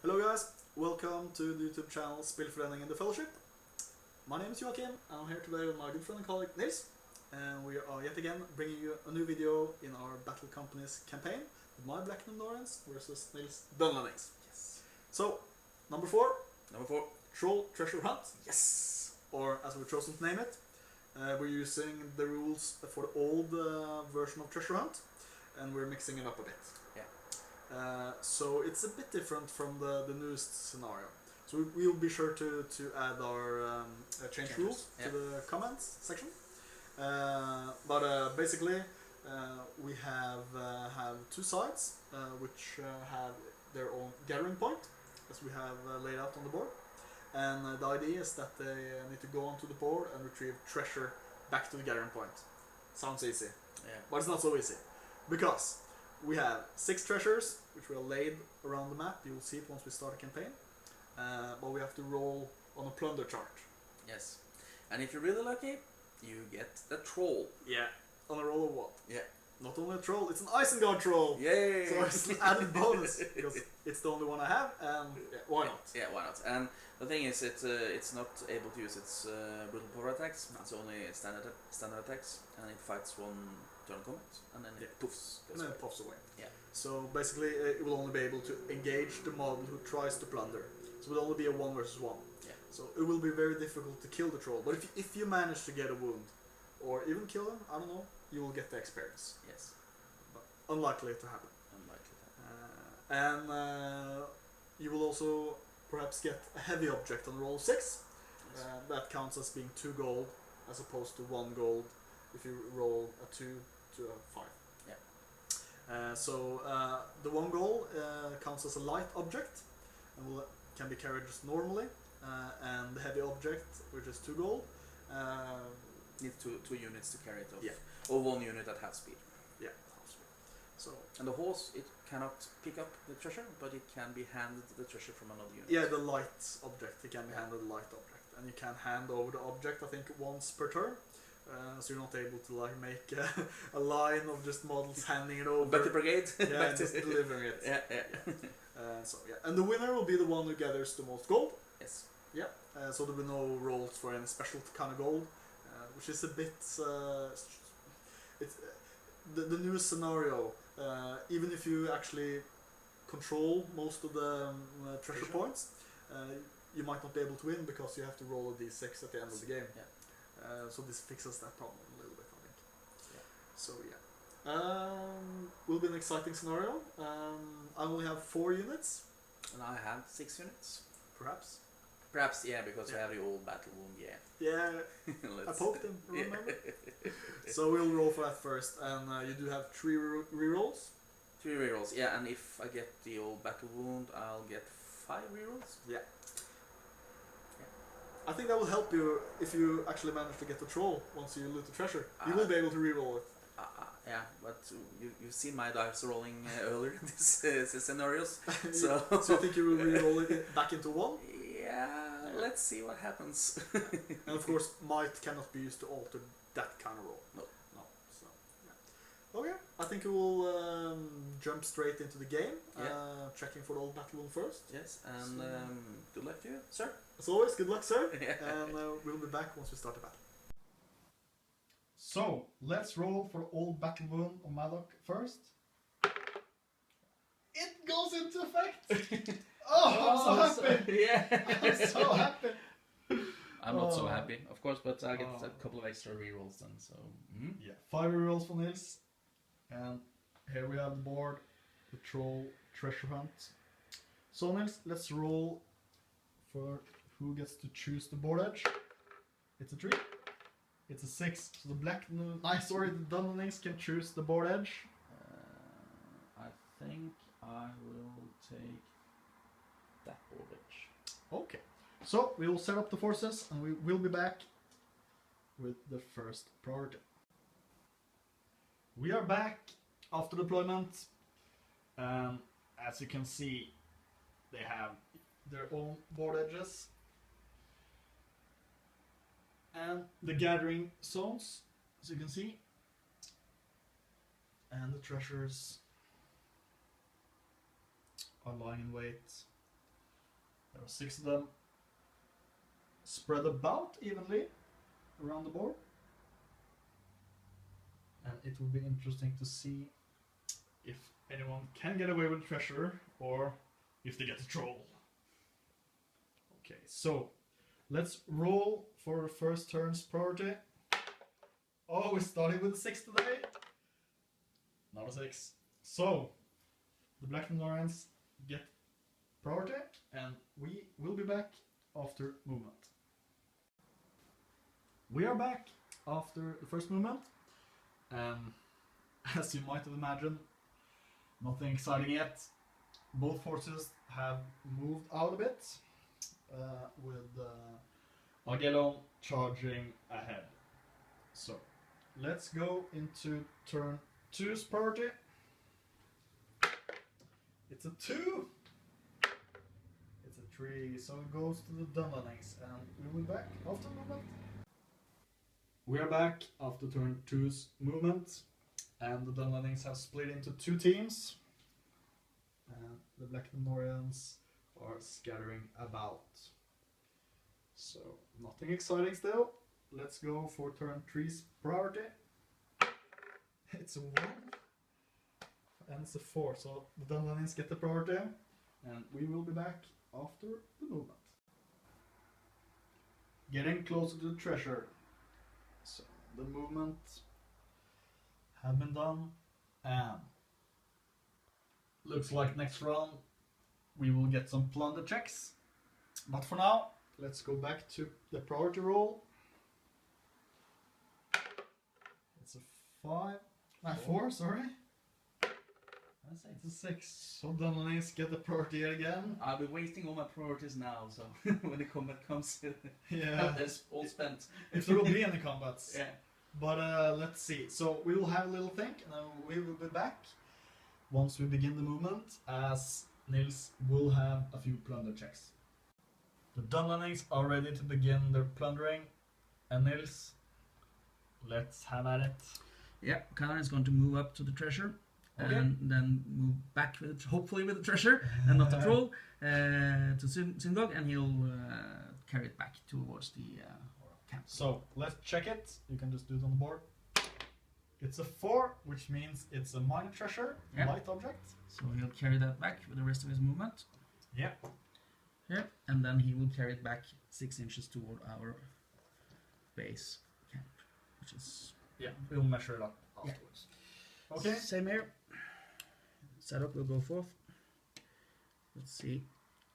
Hello guys, welcome to the YouTube channel Spillföreningen in the Fellowship. My name is Joachim and I'm here today with my good friend and colleague Nils. And we are yet again bringing you a new video in our Battle Companies campaign with my Black Numenoreans versus Nils Dunlendings. Yes. So, number 4. Number 4. Troll Treasure Hunt. Yes. Or as we've chosen to name it. We're using the rules for the old version of Treasure Hunt and we're mixing it up a bit. So it's a bit different from the newest scenario. So we'll be sure to add our change rules to the comments section. But basically, we have two sides which have their own gathering point, as we have laid out on the board. And the idea is that they need to go onto the board and retrieve treasure back to the gathering point. Sounds easy, but it's not so easy, because we have 6 treasures which we are laid around the map. You will see it once we start a campaign. But we have to roll on a plunder chart. Yes. And if you're really lucky, you get the troll. Yeah. On a roll of what? Yeah. Not only a troll, it's an Isengard Troll! Yay! So it's an added bonus, because it's the only one I have, and why not? Yeah, why not? And the thing is, it's not able to use its brutal power attacks. No. It's only standard attacks, and it fights one turn combat, and then it poofs. And then it puffs away. Yeah. So basically, it will only be able to engage the model who tries to plunder. So it will only be a 1 versus 1. Yeah. So it will be very difficult to kill the troll. But if you manage to get a wound, or even kill him, I don't know, you will get the experience. Yes. But unlikely to happen. Unlikely to happen. And you will also perhaps get a heavy object on roll 6. Yes. That counts as being 2 gold, as opposed to 1 gold if you roll a 2 to a 5. Yeah. So the 1 gold counts as a light object and can be carried just normally, and the heavy object, which is 2 gold, Needs two units to carry it off. Yeah. Or 1 unit at half speed. Yeah, half speed. So and the horse, it cannot pick up the treasure, but it can be handed the treasure from another unit. yeah, the light object, it can be handled a light object, and you can hand over the object I think once per turn. So you're not able to like make a line of just models handing it over. Back to brigade. Yeah, and just delivering it. Yeah. So yeah, and the winner will be the one who gathers the most gold. Yes. Yeah. So there will be no rolls for any special kind of gold, which is a bit. It's the newest scenario. Even if you actually control most of the treasure points, you might not be able to win because you have to roll a d6 at the end of the game. Yeah. So this fixes that problem a little bit, I think. Yeah. So yeah, will be an exciting scenario. I only have 4 units, And I have 6 units. perhaps. Perhaps, yeah, because I have the old battle wound, yeah. Yeah, I poked him, remember? So we'll roll for that first, and you do have 3 rerolls. 3 rerolls, yeah, and if I get the old battle wound, I'll get 5 rerolls. Yeah. I think that will help you if you actually manage to get the troll once you loot the treasure. You will be able to reroll it. Yeah, but you've seen my dice rolling earlier in these scenarios. So you think you will reroll it back into 1? Yeah, let's see what happens. And of course, might cannot be used to alter that kind of roll. No. So, yeah. Okay, I think we will jump straight into the game. Checking for the old battle wound first. Yes, and good luck to you, sir. As always, good luck, sir. Yeah. And we'll be back once we start the battle. So, let's roll for old battle wound on Malok first. It goes into effect! Oh, I'm so happy! Yeah. I'm so happy! I'm not so happy, of course, but I get a couple of extra rerolls then, so... Yeah, 5 rerolls for Nils. And here we have the board, the Troll Treasure Hunt. So Nils, let's roll for who gets to choose the board edge. It's a 3. It's a 6. So the Dunlendings can choose the board edge. I think I will take that board edge. Okay. So we will set up the forces and we will be back with the first priority. We are back after deployment. As you can see, they have their own board edges. And the gathering zones, as you can see. And the treasures are lying in wait. There are 6 of them spread about evenly around the board. And it will be interesting to see if anyone can get away with the treasure or if they get the troll. Okay, so let's roll for the first turn's priority. Oh, we're starting with a 6 today. Not a 6. So, the Black Numenoreans get priority, and we will be back after movement. We are back after the first movement. As you might have imagined, nothing exciting yet. Both forces have moved out a bit, with Magellan charging ahead. So, let's go into turn 2's priority. It's a 2. It's a 3, so it goes to the Dunlendings, and we will be back after movement. We are back after turn 2's movement, and the Dunlendings have split into 2 teams. And the Black Numenoreans are scattering about. So, nothing exciting still. Let's go for turn 3's priority. It's a 1. And it's a 4, so the Dunlendings get the priority. And we will be back after the movement. Getting closer to the treasure. So, the movement have been done. And looks like next round we will get some plunder checks. But for now, let's go back to the priority roll. It's a 4, sorry. It's a 6. So Dunlendings get the priority again. I'll be wasting all my priorities now, so when the combat comes, yeah, that's all spent. If there will be any combats. Yeah. But let's see. So we will have a little think, and then we will be back once we begin the movement, as Nils will have a few plunder checks. The Dunlendings are ready to begin their plundering, and Nils, let's have at it. Yeah, Kalan is going to move up to the treasure. Okay. And then move back with it, hopefully with the treasure and not the troll, to Synagogue, and he'll carry it back towards the camp. So let's check it. You can just do it on the board. It's a 4, which means it's a minor treasure, light object. So he'll carry that back with the rest of his movement. Yeah. Here, and then he will carry it back 6 inches toward our base camp, which is We'll measure it up afterwards. Okay. Same here. Setup will go forth. Let's see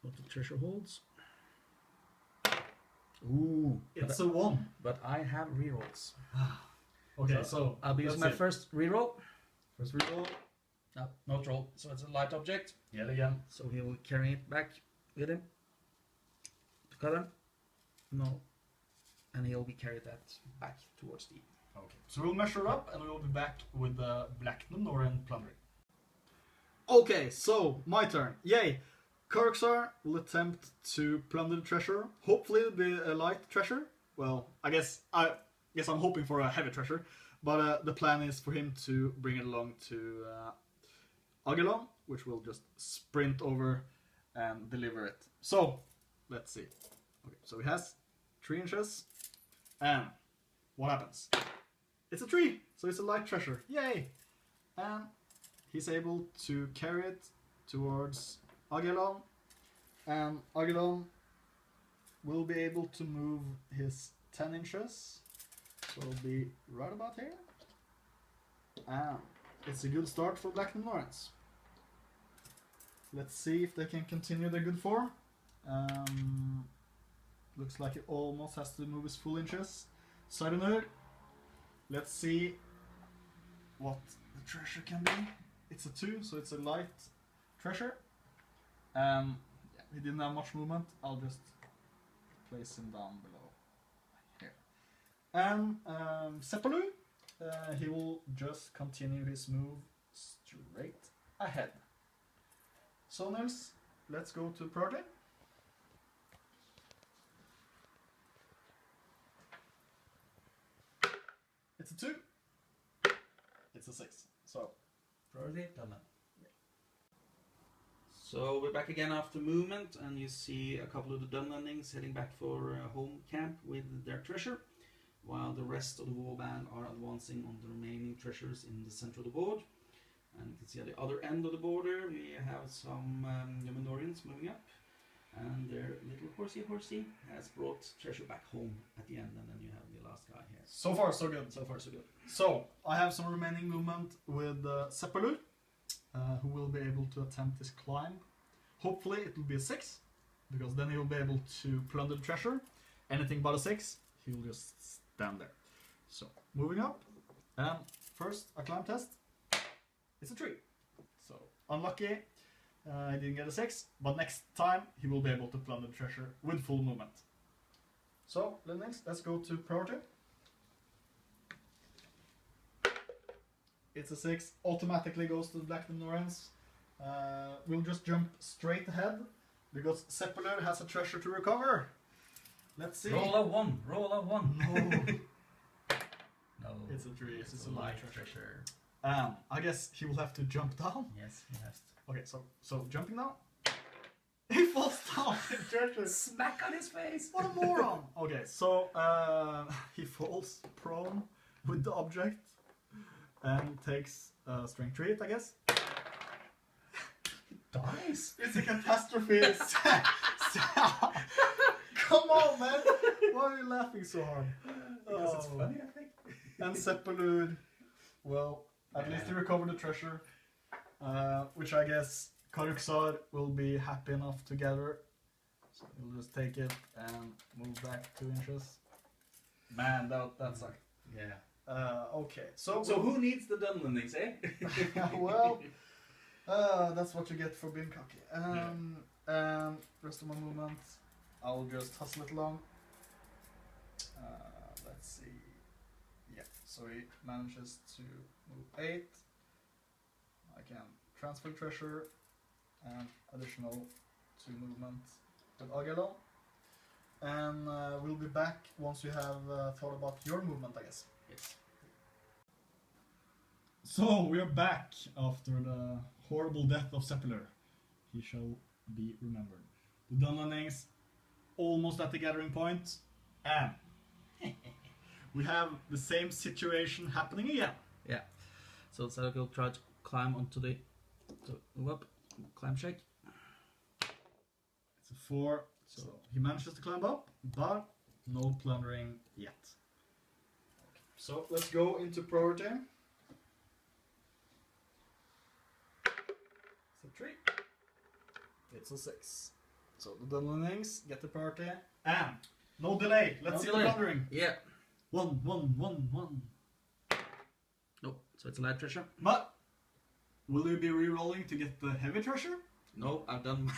what the treasure holds. Ooh, it's a 1. But I have rerolls. Okay, so I'll be using my first reroll. First reroll. No troll, so it's a light object. Yet again. So he will carry it back with him to Cullen. No. And he'll be carried that back towards the. Okay, so we'll measure up and we will be back with the Black Numenorean plundering. Okay, so my turn. Yay! Kurxar will attempt to plunder the treasure. Hopefully it'll be a light treasure. Well, I guess I'm hoping for a heavy treasure, but the plan is for him to bring it along to Agelon, which will just sprint over and deliver it. So, let's see. Okay, so he has 3 inches, and what happens? It's a 3, so it's a light treasure. Yay! And he's able to carry it towards Agelon, and Agelon will be able to move his 10 inches, so it'll be right about here. And it's a good start for Black Numenoreans. Let's see if they can continue their good form. Looks like it almost has to move his full inches. Sidener. Let's see what the treasure can be. It's a 2, so it's a light treasure. He didn't have much movement. I'll just place him down below here. And Sepalu, he will just continue his move straight ahead. So Nils, let's go to project. It's a 2. It's a 6. So, Priority done. So we're back again after movement, and you see a couple of the Dunlendings heading back for home camp with their treasure, while the rest of the war band are advancing on the remaining treasures in the center of the board. And you can see at the other end of the border we have some Numenoreans moving up, and their little horsey has brought treasure back home at the end, and then you have the last guy here. So far so good. So far so good. So I have some remaining movement with Seppelur, who will be able to attempt this climb. Hopefully it will be a 6, because then he will be able to plunder the treasure. Anything but a 6, he will just stand there. So moving up, and first a climb test. It's a 3. So unlucky, I didn't get a 6, but next time he will be able to plunder the treasure with full movement. So Nils, let's go to priority. It's a 6, automatically goes to the Black Numenoreans. We'll just jump straight ahead, because Seppelur has a treasure to recover. Let's see. Roll a 1, roll a 1. No. No. It's a 3, it's a light light treasure. I guess he will have to jump down. Yes, he has to. Okay, so jumping down. He falls down. Treasure. Smack on his face. What a moron. Okay, so he falls prone with the object and takes a strength 3 hit, I guess. Dies. It's a catastrophe. Come on, man. Why are you laughing so hard? Because it's funny, I think. And Seppelur, well, at least he recovered the treasure, which I guess Karuksar will be happy enough to gather. So he'll just take it and move back 2 inches. Man, that sucked. Yeah. Okay, so who needs the Dunlendings, eh? well, that's what you get for being cocky. And rest of my movement, I'll just hustle it along. Let's see. Yeah, so he manages to move 8. I can transfer treasure and additional 2 movement with Agelon. And we'll be back once you have thought about your movement, I guess. Yes. So we are back after the horrible death of Seppelur. He shall be remembered. The Dunlendings almost at the gathering point, and we have the same situation happening again. Yeah. So Sadok will try to climb onto the climb shake. It's a 4, so he manages to climb up, but no plundering yet. Okay. So let's go into priority. It's a 3. It's a 6. So the Dunlendings get the priority, and no delay. Let's see the plundering. Yeah. 1, 1, 1, 1. Nope. So it's a light treasure. But will you be re-rolling to get the heavy treasure? No, I've done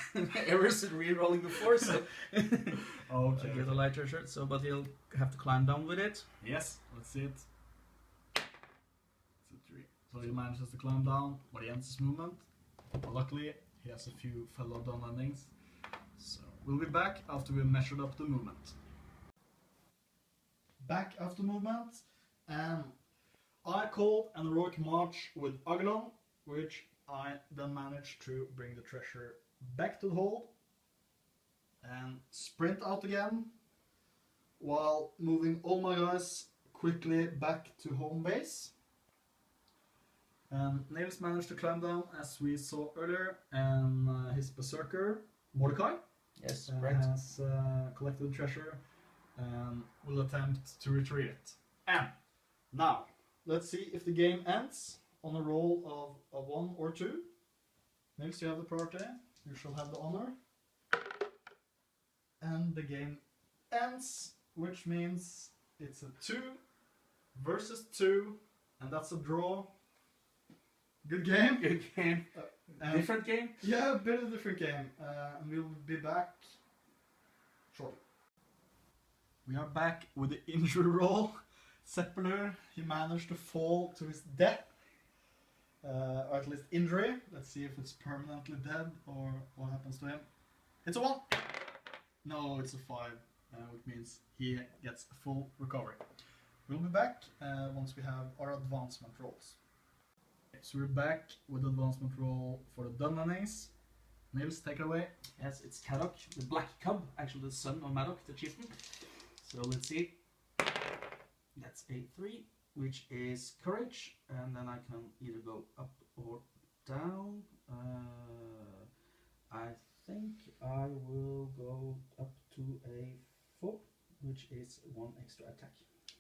errors in re-rolling before, so Okay. I'll get a light treasure. So, but he'll have to climb down with it. Yes, let's see it. It's a 3. So he manages to climb down, but he ends his movement. But luckily, he has a few fellow Dunlendings. So we'll be back after we measured up the movement. Back after movement, and I called an heroic march with Agelon, which I then managed to bring the treasure back to the hold and sprint out again, while moving all my guys quickly back to home base. And Nils managed to climb down, as we saw earlier, and his berserker, Mordecai, Yes, right. has collected the treasure and will attempt to retrieve it. And now, let's see if the game ends on a roll of a 1 or 2. Nils, you have the priority. You shall have the honor. And the game ends, which means it's a 2 versus 2, and that's a draw. Good game. Good game. Different game? Yeah, a bit of a different game. And we'll be back shortly. We are back with the injury roll. Seppelur, he managed to fall to his death. Or at least injury. Let's see if it's permanently dead or what happens to him. It's a 1. No, it's a 5. Which means he gets a full recovery. We'll be back once we have our advancement rolls. So we're back with the advancement roll for the Dunlendings. Nils, take it away. Yes, it's Kadok, the Black Cub, actually the son of Madok, the chieftain. So let's see. That's a 3, which is Courage, and then I can either go up or down. I think I will go up to a 4, which is 1 extra attack.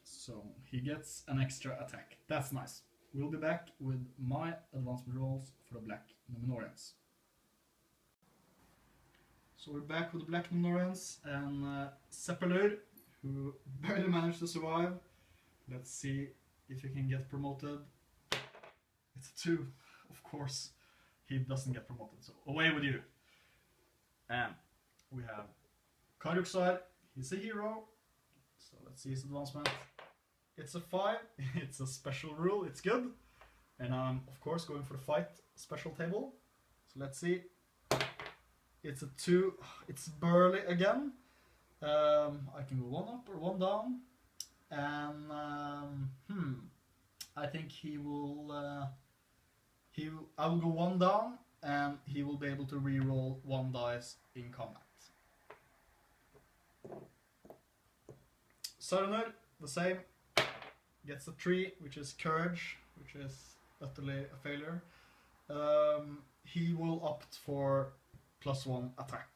So he gets an extra attack. That's nice. We'll be back with my advancement rolls for the Black Numenoreans. So we're back with the Black Numenoreans and Seppelur, who barely managed to survive. Let's see if he can get promoted. It's a 2, of course. He doesn't get promoted, so away with you. And we have Karuksar, he's a hero. So let's see his advancement. It's a 5, it's a special rule, it's good. And I'm of course going for the fight special table. So let's see. It's a 2, it's burly again. I can go 1 up or 1 down. And I think he will I will go 1 down, and he will be able to reroll 1 dice in combat. Sarunur, the same, gets a 3, which is Courage, which is utterly a failure. He will opt for +1 attack.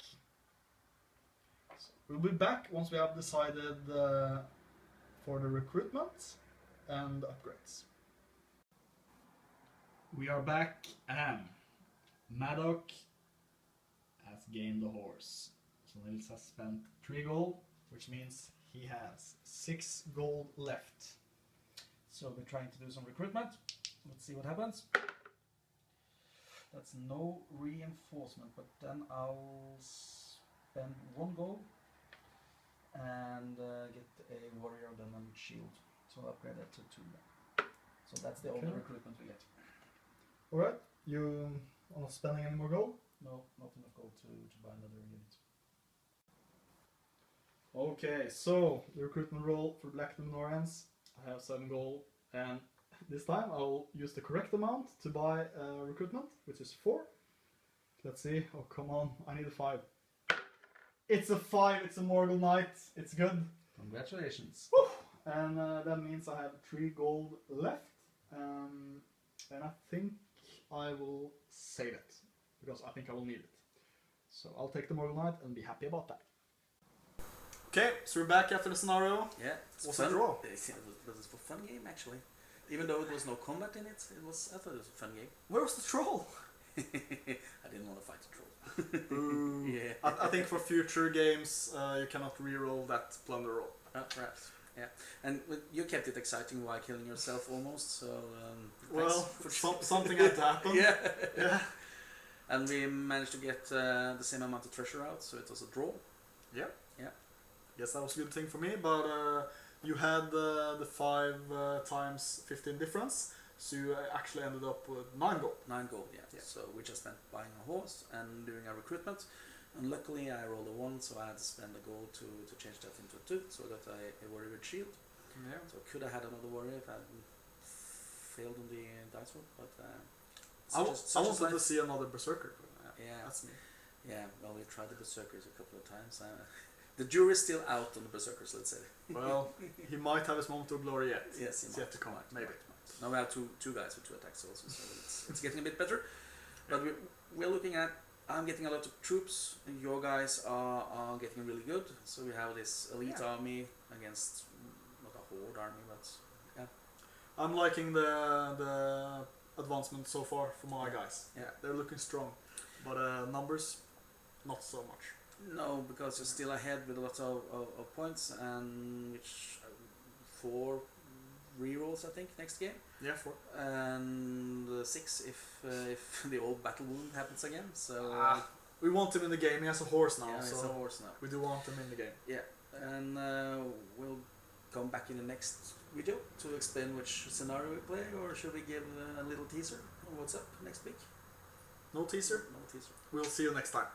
So we'll be back once we have decided for the recruitment and upgrades. We are back, and Madok has gained the horse. So Nils has spent 3 gold, which means he has 6 gold left. So we're trying to do some recruitment. Let's see what happens. That's no reinforcement, but then I'll spend 1 gold and get a warrior then and shield. So I'll upgrade that to 2 then. So that's the only recruitment we get. Alright, you are not spending any more gold? No, not enough gold to buy another unit. Okay, so the recruitment roll for Black Numenoreans. I have 7 gold, and this time I'll use the correct amount to buy recruitment, which is 4. Let's see. Oh, come on, I need a 5. It's a 5, it's a Morgul Knight, it's good. Congratulations. Woo! And that means I have 3 gold left, and I think I will save it, because I think I will need it. So I'll take the Morgul Knight and be happy about that. Okay, so we're back after the scenario. Yeah, What's the draw? It was a fun game actually. Even though it was no combat in it, I thought it was a fun game. Where was the troll? I didn't want to fight the troll. Ooh. Yeah. I think for future games you cannot reroll that plunder roll. Perhaps. Yeah. And you kept it exciting while killing yourself almost. So well, something had to happen. Yeah. Yeah. And we managed to get the same amount of treasure out, so it was a draw. Yeah. Yeah. Yes, that was a good thing for me, but you had the 5 times 15 difference, so you actually ended up with 9 gold. 9 gold, yeah. So we just spent buying a horse and doing our recruitment. And luckily I rolled a 1, so I had to spend a gold to change that into a 2, so that I warrior with shield. Yeah. So I could have had another warrior if I hadn't failed on the dice roll, but I wanted to see another berserker. Yeah, That's me. Yeah, well, we tried the berserkers a couple of times. The jury's still out on the berserkers, let's say. Well, he might have his moment of glory yet. Yes, It's yet to come, maybe. Now we have two guys with 2 attacks also, so it's getting a bit better. But we're looking at, I'm getting a lot of troops, and your guys are getting really good. So we have this elite army against, not a horde army, but yeah. I'm liking the advancement so far for my guys. Yeah. They're looking strong, but numbers, not so much. No, because you're still ahead with a lot of points, and which 4 rerolls I think next game. Yeah, 4. And 6 if the old battle wound happens again. So we want him in the game. He has a horse now, yeah, so it's a horse now. we do want him in the game. Yeah, and we'll come back in the next video to explain which scenario we play, or should we give a little teaser on what's up next week? No teaser. No teaser. We'll see you next time.